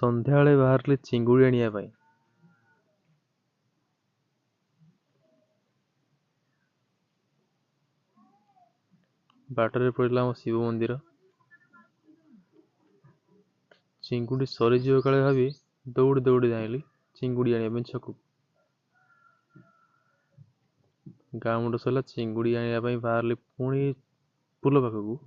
ସନ୍ଧ୍ୟାବେଳେ ବାହାରିଲି ଚିଙ୍ଗୁଡ଼ି ଆଣିବା ପାଇଁ। ବାଟରେ ପଡ଼ିଲା ଆମ ଶିବ ମନ୍ଦିର। ଚିଙ୍ଗୁଡ଼ି ସରିଯିବ କାଳେ ଭାବି ଦୌଡ଼ି ଦୌଡ଼ି ଯାଇଁଲି ଚିଙ୍ଗୁଡ଼ି ଆଣିବା ପାଇଁ ଛକକୁ। ଗାଁ ମୁଣ୍ଡ ସରିଲା, ଚିଙ୍ଗୁଡ଼ି ଆଣିବା ପାଇଁ ବାହାରିଲି ପୁଣି ପୋଲ ପାଖକୁ।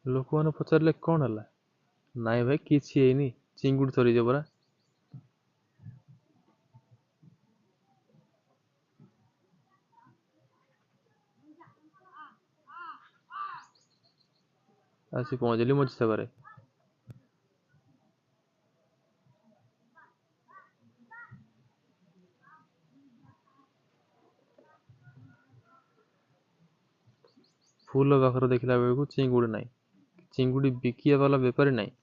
ଲୋକମାନେ ପଚାରିଲେ କ'ଣ ହେଲା? ନାଇଁ ଭାଇ କିଛି ହେଇନି, ଚିଙ୍ଗୁଡ଼ି ସରିଯିବ ପରା। ଆସି ପହଞ୍ଚିଲି ମଝି ଛକରେ। ଫୁଲ ପାଖରେ ଦେଖିଲା ବେଳକୁ ଚିଙ୍ଗୁଡ଼ି ନାହିଁ, ଚିଙ୍ଗୁଡ଼ି ବିକିବା ବାଲା ବେପାରୀ ନାହିଁ।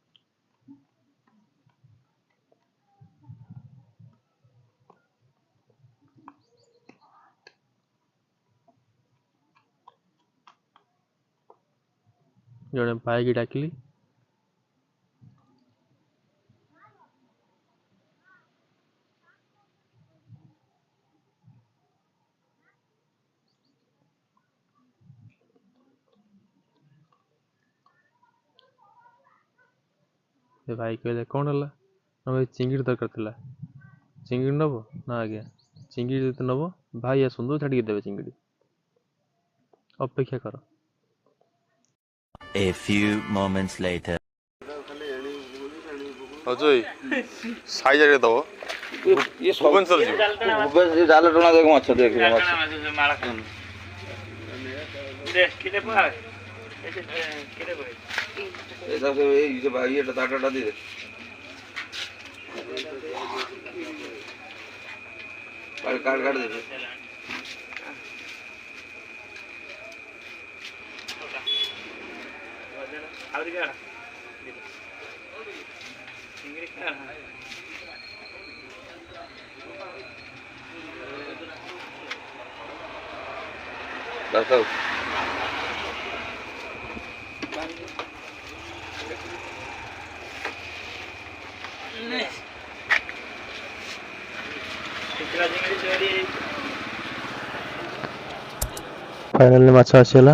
ଜଣେ ଭାଇକି ଡାକିଲି। ସେ ଭାଇ କହିଲେ କ'ଣ ହେଲା? ନା ଭାଇ ଚିଙ୍ଗୁଡ଼ି ଦରକାର ଥିଲା। ଚିଙ୍ଗୁଡ଼ି ନେବ? ନା ଆଜ୍ଞା। ଚିଙ୍ଗୁଡ଼ି ଯଦି ନେବ ଭାଇ ଆସନ୍ତୁ ଛାଡ଼ିକି ଦେବେ ଚିଙ୍ଗୁଡ଼ି। ଅପେକ୍ଷା କର। A few moments later. Ajay ସାଇଜରେ ଦବ ଭୁବନେଶ୍ୱର ଯିବ। ଭୁବନେଶ୍ୱର ଜାଲ ଟଣା ଦେଖ ମାଛ ଦେଖିବ ମାଛ। ଇଏଟା ତାଟା ଦେଇଦେ। କାଟ ଦେବେ। ଫାଇନାଲି ମାଛ ଆସିଗଲା,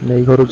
ନେଇ ଘରକୁ